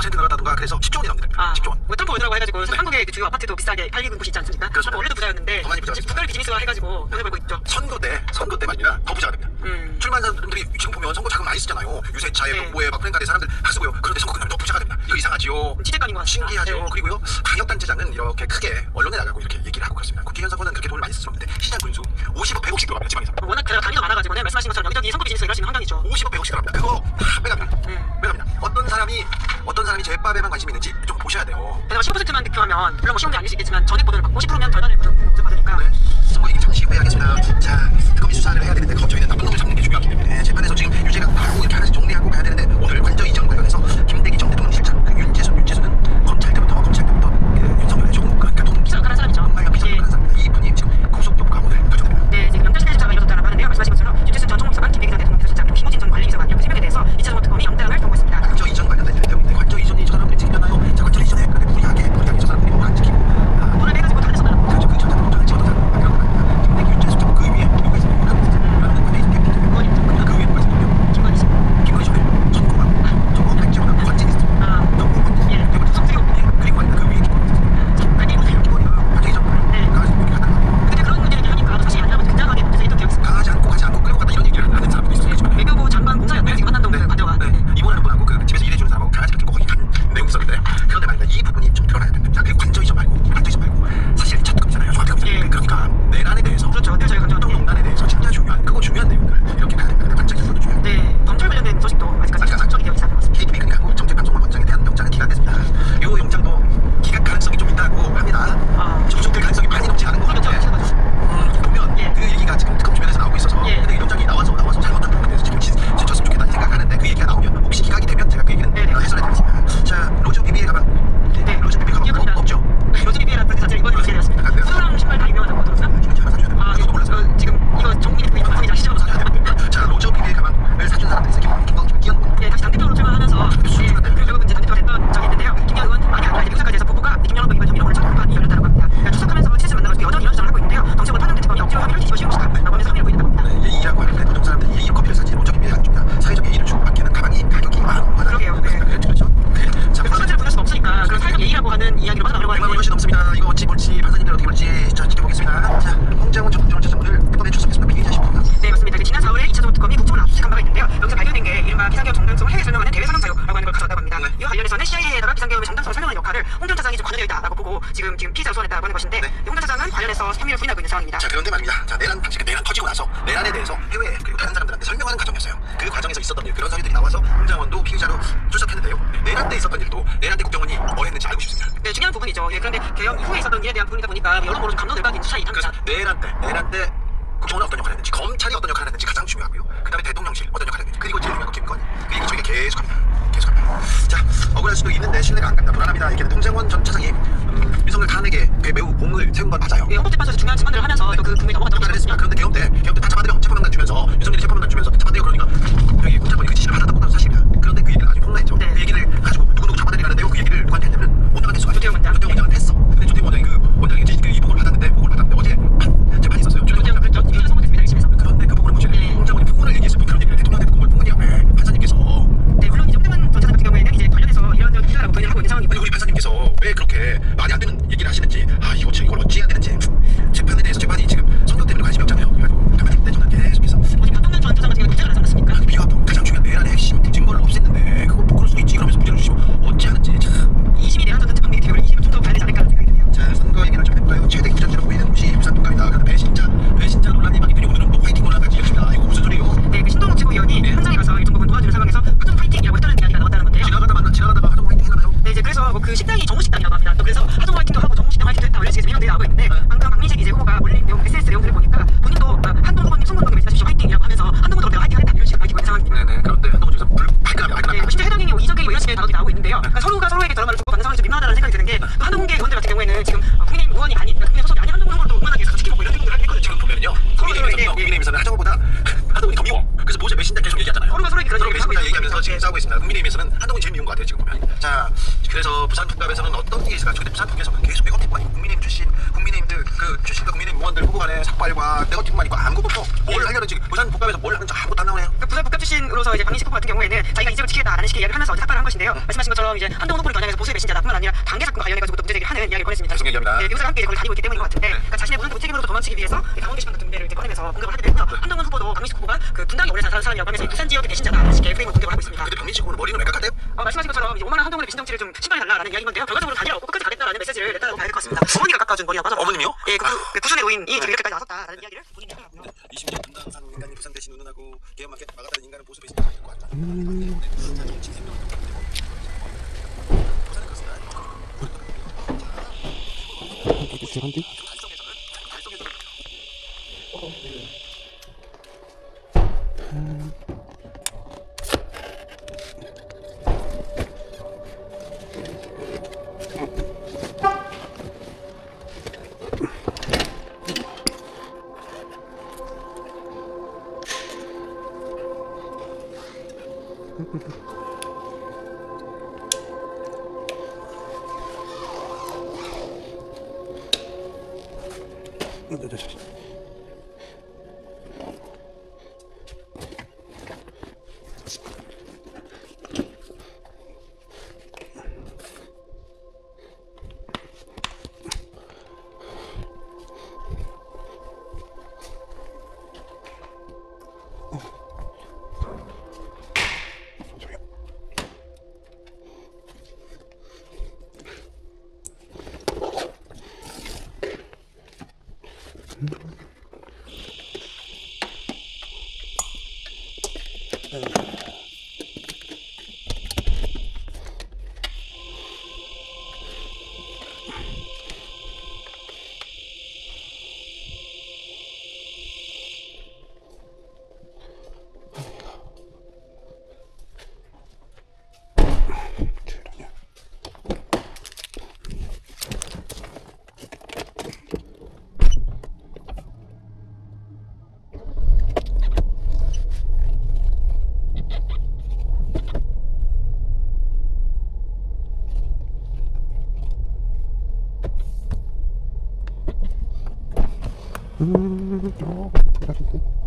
10% 늘었다든가 그래서 10조 원이 나옵니다. 10조 원. 뭐 트럼프 오더라고 해가지고 한국의 그 주요 아파트도 비싸게 팔리는 곳이 있지 않습니까? 그렇죠. 원래도 부자였는데 더 많이 부자였습니다. 국가를 비즈니스화 해가지고 돈을 벌고 있죠. 선거 때 말입니다. 더 부자가 됩니다. 출마한 사람들이 지금 보면 선거 자금 많이 쓰잖아요. 유세차에 정보에 막 프랭카드에 사람들 다 쓰고요. 그런데 선거 끝나면 더 부자가 됩니다. 이거 이상하지요. 지대감인 것 같습니다. 신기하죠. 그리고요 방역단체장은 이렇게 크게 언론에 나가고 이렇게 얘기를 하고 그렇습니다. 국회의원 선거는 그렇게 돈을 많이 쓸 수 없는데 시장 군수 50억 100억씩 들어갑니다. 지방에서. 워낙 단위가 많아가지고 말씀하신 것처럼 여기저기 선거 비즈니스 일할 수 있는 환경이죠. 50억 100억씩 들어갑니다. 그거 다 빼갑니다. 빼갑니다. 어떤 사람이 제밥에만 관심이 있는지 좀 보셔야 돼요. 게다가 15%만 득표하면 물론 뭐 쉬운 게 아닐 수 있겠지만 전액 보도를 받고 10%면 절반을 보도 받으니까. 네, 선거 얘기 잠시 후에 하겠습니다. 자, 특검이 수사를 해야 되는데 저희는 나쁜 놈을 잡는 게 중요하기 때문에 재판에서 지금 유죄가 나오고 이렇게 하나씩 정리하고 가야 되는데 오늘 관저 이전 관련해서 김대기 전 대통령 실장 그 윤재수는 검찰 때부터 그 윤석열의 조금 그러니까 돈 비싸 역할한 사람이죠. 정말 비싸 역할한 사람입니다. 이분이 지금 구속 여부가 오늘 결정됩니다. 네, 지금 영장 실질조사가 이뤄졌다라고 하는데요. 말씀하신 것처럼 윤재수 전 총무비서관, 김대기 전 대통령 비서실장, 그리고 김호진 전 관리비서관 이렇게 3명에 대해서 2차 정보특검이 영장을 청구했습니다. 관저 이전 관련된 내용인데 관저 이전이 저 사람들이 챙겼나요? 자, 관저 이전에 근데 무리하게 저 사람들이 뭐안 지키고 돈을 빼가지고 다 냈었나요? 그렇죠. 그 전자 공장을 찍어서 그런 거 아닙니다. 김대기 윤재수 그 위에 누가 있어요? 그 위에 누가 있어요? 김건희 씨. 김건희 전에 전국 백지원하고 관진이 있습니다. 전국 관진. 예. 석재호. 그리고 그 위에 김건희 있습니다. 아니, 김건희가 관저 이전 강아지 이렇게 하다가 근데 그런 문제를 하니까 사실 아니라면 굉장하게 문제가 있던 기억이 있습니다. 강하지 않고 끌고 갔다 이런 얘기를 하는 사람도 있어요. 외교부 장관 공사였나요? 지금 한남동 관저가. 이번하는 분하고 그 집에서 일해주는 사람하고 강아지를 들고 거기 간 내용이 있었는데 그런데 말입니다. 이 부분이 좀 드러나야 됩니다. 그리고 관저 이전 말고 사실 차특검이잖아요. 조합특검이잖아요. 그러니까 내란에 대해서 그렇죠. 저희 관저. 국정농단에 대해서 진짜 중요한 내용들 이렇게 가야 됩니다. 관저 이전도 중요한데 네, 검찰 관련된 소식도 아직까지 확정이 되어 있지 않은 것 같습니다. KTV 그러니까 한국정책방송원 원장에 대한 영장은 기각됐습니다. 이 영장도 기각 가능성이 좀 있다고 합니다. 접속될 가능성이 많이 높지 않은 것 같은데 보면 그 얘기가 지금 특검 주변에서 나오고 있어서 근데 이 영장이 나와서 잘못한 부분에 대해서 지금 지쳤으면 좋겠다는 생각하는데 그 얘기가 나오면 혹시 기각이 되면 제가 그 얘기는 해설해드리겠습니다. 자, 로즈 비비의 가방 로즈 비비의 가방 없죠? 로즈 비비라는 브랜드 자체가 이번에 유출되었습니다. 소유랑 신발 다 유명하다고 들었어요? 이거 하나 사줘야 돼요. 이것도 몰랐어요. 지금 이거 정민이 부인 방송이지 아시죠? 사줘야 되는데 자, 로즈 비비의 가방을 사준 사람들이 있어요. 김기현 예, 다시 당대표로 출마하면서 결국은 이제 당대표가 됐던 적이 있는데요. 김기현 의원 많이 아니라 공사까지 해서 부부가 김영란 의원 혐의로 오늘 첫 공판이 열렸다고 합니다. 출석하면서 최씨 만나가지고 여전히 이런 주장을 하고 있는데요. 정치적으로 파는데 특검이 억지로 혐의를 뒤집어 씌운 것이다 라고 하면서 혐의를 보인다고 합니다. 예의라고 하는데 보통 사람들이 예의로 커피를 사지 로저 비비에 안 줍니다. 사회적 예의를 주고받기에는 가방이 가격이 10,000원. 그러게요. 그렇죠. 자, 실제로 보낼 수가 없으니까 그런 사회적 예의라고 하는 이야기로 빠져나가려고 100만 원 하는데 훨씬 넘습니다. 이거 어찌 볼지 판사님들 어떻게 볼지 자 지켜보겠습니다. 자, 홍장원 전 국정원장 오늘 특검에 출석했습니다. 피의자십니다. 네, 맞습니다. 지난 4월에 2차 정보특검이 국정을 압수수색한 바가 있는데요. 여기서 발견된 게 이른바 비상계엄 정당성을 해외 설명하는 대외 설명자료라고 하는 걸 가져왔다고 합니다. 이와 관련해서는 CIA에다가 비상계엄의 정당성을 설명하는 역할을 홍 전 차장이 좀 관여되어 있다라고 보고 지금 피의자로 소환했다고 하는 것인데 홍 전 차장은 관련해서 혐의를 부인하고 있는 상황입니다. 자, 그런데 말입니다. 자, 내란 터지고 나서 내란에 대해서 해외 그리고 다른 사람들한테 설명하는 과정이었어요. 그 과정에서 있었던 일 그런 사실들이 나와서 홍장원도 피의자로 출석했는데요. 내란 때 있었던 일도 내란 때 국정원이 뭘 했는지 알고 싶습니다. 네, 중요한 부분이죠. 예, 그런데 개혁 이후에 있었던 일에 대한 부분이다 보니까 여러모로 좀 감론을박인 수사이긴 합니다. 그래서 내란 때 국정원은 어떤 역할을 했는지 검찰이 어떤 역할을 했는지 가장 중요하고요. 그 다음에 대통령실 어떤 역할을 했는지 그리고 제일 중요한 거 김건희 그 얘기 저희가 계속합니다. 자, 억울할 수도 있는데 신뢰가 안 간다 불안합니다. 이렇게 홍장원 전 차장이 윤석열 탄핵에 매우 공을 세운 건 맞아요. 예, 헌법재판소에서 중요한 증언들을 하면서 또 그 국민이 넘어갔다고 했습니다. 그런데 개엄 때 다 잡아들여 체포명단 주면서 윤석열이 체포명단 주면서 잡아들여 그러니까 여기 홍장원이 그 지시를 받았다고 하는 사실이야. 그런데 그 얘기를 나중에 폭로했죠. 그 얘기를 가지고 누구 잡아들이라는데요. 그 얘기를 누구한테 했냐면 원장한테 했어. 조태용 원장한테 했어. 근데 조태용 원장이 그 원장이 이 보고를 받았는데 어제 재판이 있었어요. 조태용 그랬죠. 이거는 선고됐습니다. 1심에서. 그런데 그 부분을 문제를 홍장원이 부분을 얘기했어요. 그런 얘기를 대통령한테 듣고 뭘 부분이야 판사님께서 네, 물론 이제 홍장원 전 차장 같은 경우에는 이제 관련해서 이런 일이라고 부인을 하고 있는 상황이고요. 우리 판사님께서 왜 그렇게 말이 안 되는 얘기를 하시는지 이걸 어찌 해야 되는지 재판에 대해서 재판이 지금 선거 때문에 관심이 없잖아요. 그래가지고 가만히 있는데 저는 계속해서 어제 박동현 전 차장 같은 경우 무죄를 하지 않았습니까? 비화법 가장 중요한 내란의 핵심 증거를 없앴는데 그거 그럴 수도 있지 그러면서 무죄를 주시면 어찌 하는지 참. 2심이 내란 전 특검 얘기 되고 2심을 좀 더 봐야 되지 않을까 하는 생각이 드네요. 자, 선거 얘기를 좀 해볼까요? 최대 기전제로 보이는 곳이 부산특검이다. 그런데 배신자 논란이 많이 되니 오늘은 또 화이팅 논란까지 이어집니다. 이거 무슨 소리예요? 네, 그 신동욱 최고위원이 현장에 가서 일정 부분 도와주는 상황에서 하정 화이팅이라고 했다는 이야기가 나왔다는 건데요. 지나가다가 하정 화이팅 했나요? 네, 이제 그래서 그 식당이 정우식당이라고 합니다. 또 그래서 하정 화이팅도 하고 정우식당 화이팅도 했다 올려지게 해명들이 나오고 있는데 방금 박민식 이제 후보가 올린 내용 SNS 내용들을 보니까 본인도 한동훈 후보님 송문동에 메시지 화이팅이라고 하면서 한동훈도 내가 화이팅하겠다 이런 식으로 밝히고 있는 상황입니다. 네네. 그런데 한동훈 중에서 발끈합니다. 네, 심지어 해당 행위 이적 행위 이런 식의 단어들이 나오고 있는데요. 그러니까 서로가 서로에게 저런 말을 주고받는 상황이 좀 민망하다는 생각이 드는 게 한동훈계 의원들 같은 경우에는 지금 국민의힘 의원이 아닌 국민의 소속이 아닌 한동훈 후보를 또 응원하기 위해서 치킨 먹고 이런 행동들을 하긴 했거든요. 지금 보면요. 국민의힘에서는 하정 후보다 한동훈이 더 미워. 그래서 모세 메신저 계속 얘기하잖아요. 서로가 서로에게 그런 얘기를 하고 메신저 있는 얘기하면서 지금 네. 싸우고 있습니다. 국민의힘에서는 한동훈이 제일 미운 것 같아요. 지금 보면. 자, 그래서 부산 북갑에서는 어떤 케이스가 근데 부산 북에서는 계속 네거티브만 있고 국민의힘 출신들 그 출신과 국민의힘 의원들 후보 간의 삭발과 네거티브만 있고 아무것도 뭘 하려는지 부산 북갑에서 뭘 하는지 아무것도 안 나오네요. 부산 북갑 출신으로서 이제 박민식 후보 같은 경우에는 자기가 인생을 지키겠다라는 식의 이야기를 하면서 어제 삭발을 한 것인데요. 말씀하신 말씀하신 것처럼 이제 한동훈 후보를 겨냥해서 보수의 배신자다 뿐만 아니라 단계 사건과 관련해가지고 또 문제제기를 하는 이야기를 꺼냈습니다. 계속 얘기합니다. 네, 교사가 함께 이제 거기 다니고 있기 때문인 것 같은데, 그러니까 자신의 무능력과 책임으로부터 도망치기 위해서 당원 게시판 같은 데를 이제 꺼내면서 공격을 하게 되고요. 한동훈 후보도 박민식 후보가 그 분당에 오래 사는 사람이라고 하면서 이 부산 지역의 배신자다 이렇게 프레임을 공격을 하고 있습니다. 근데 박민식 후보는 머리는 왜 깎았대요? 말씀하신 것처럼 이제 오만한 한동훈의 배신 정치를 좀 심판해달라라는 이야기인 건데요. 결과적으로 단일화 없고 끝까지 가겠다라는 메시지를 냈다고 봐야 될 것 같습니다. 어머니가 깎아준 머리라고 하더라고요. 어머님이요? 예, 그 구순의 노인이 지금 이렇게까지 나섰다라는 이야기를 본인이 하더라고요. 20년 분당 산 인간이 부산 대신 운운하고 개혁 막았다는 인간은 보수 배신자가 될 것 같다. 정치 생명 부산에 그렇습니다. 죄송한데? 대박인데?